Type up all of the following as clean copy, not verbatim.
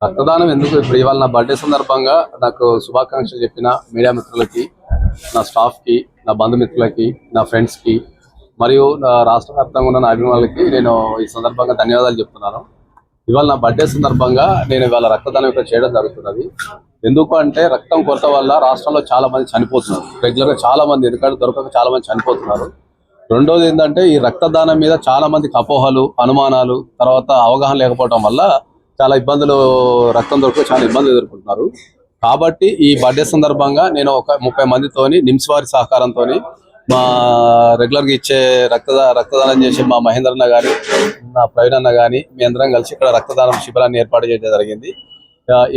రక్తదానం ఎందుకు ఇప్పుడు ఇవాళ నా బర్త్డే సందర్భంగా నాకు శుభాకాంక్షలు చెప్పిన మీడియా మిత్రులకి, నా స్టాఫ్ కి, నా బంధుమిత్రులకి, నా ఫ్రెండ్స్ కి మరియు నా రాష్ట్ర వ్యాప్తంగా ఉన్న నా అభిమానులకి నేను ఈ సందర్భంగా ధన్యవాదాలు చెప్తున్నాను. ఇవాళ నా బర్త్డే సందర్భంగా నేను ఇవాళ రక్తదానం ఇక్కడ చేయడం జరుగుతున్నది. ఎందుకు అంటే రక్తం కొరత వల్ల రాష్ట్రంలో చాలా మంది చనిపోతున్నారు. రెగ్యులర్ గా చాలా మంది ఎందుకంటే దొరకక చాలా మంది చనిపోతున్నారు. రెండోది ఏంటంటే ఈ రక్తదానం మీద చాలా మందికి అపోహలు, అనుమానాలు, తర్వాత అవగాహన లేకపోవడం వల్ల చాలా ఇబ్బందులు, రక్తం దొరక చాలా ఇబ్బందులు ఎదుర్కొంటున్నారు. కాబట్టి ఈ బర్త్డే సందర్భంగా నేను ఒక 30 మందితోని నిమ్స్ వారి సహకారంతో మా రెగ్యులర్గా ఇచ్చే రక్తదానం చేసే మా మహేంద్ర అన్న గారి, నా ప్రవీణ్ అన్న గాని మీ అందరం కలిసి ఇక్కడ రక్తదానం శిబిరాన్ని ఏర్పాటు చేయడం జరిగింది.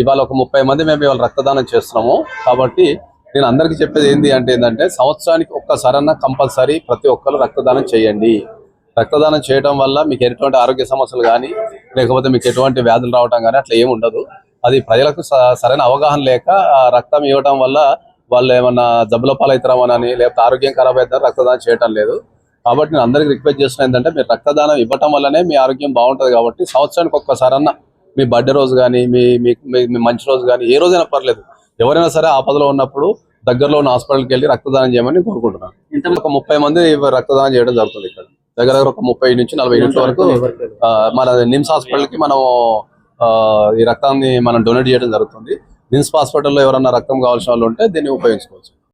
ఇవాళ ఒక 30 మంది మేము ఇవాళ రక్తదానం చేస్తున్నాము. కాబట్టి నేను అందరికీ చెప్పేది ఏంటంటే సంవత్సరానికి ఒక్కసారన్నా కంపల్సరీ ప్రతి ఒక్కరు రక్తదానం చేయండి. రక్తదానం చేయడం వల్ల మీకు ఎటువంటి ఆరోగ్య సమస్యలు కానీ లేకపోతే మీకు ఎటువంటి వ్యాధులు రావడం కానీ అట్లా ఏమి ఉండదు. అది ప్రజలకు సరైన అవగాహన లేక రక్తం ఇవ్వడం వల్ల వాళ్ళు ఏమన్నా జబ్బుల పాలవుతారని లేకపోతే ఆరోగ్యం ఖరాబ్ అవుతారని రక్తదానం చేయడం లేదు. కాబట్టి నేను అందరికీ రిక్వెస్ట్ చేస్తున్నా ఏంటంటే మీరు రక్తదానం ఇవ్వటం వల్లనే మీ ఆరోగ్యం బాగుంటుంది. కాబట్టి సంవత్సరానికి ఒక్కసారన్నా మీ బర్త్డే రోజు కానీ మీ మంచి రోజు కానీ ఏ రోజైనా పర్లేదు, ఎవరైనా సరే ఆపదలో ఉన్నప్పుడు దగ్గరలో ఉన్న హాస్పిటల్కి వెళ్ళి రక్తదానం చేయమని కోరుకుంటున్నాను. ఒక 30 మంది రక్తదానం చేయడం జరుగుతుంది. ఇక్కడ దగ్గర ఒక 30 నుంచి 40 యూనిట్ల వరకు మన నిమ్స్ హాస్పిటల్ కి మనం ఈ రక్తాన్ని మనం డొనేట్ చేయడం జరుగుతుంది. నిమ్స్ హాస్పిటల్లో ఎవరన్నా రక్తం కావాల్సిన వాళ్ళు ఉంటే దీన్ని ఉపయోగించుకోవచ్చు.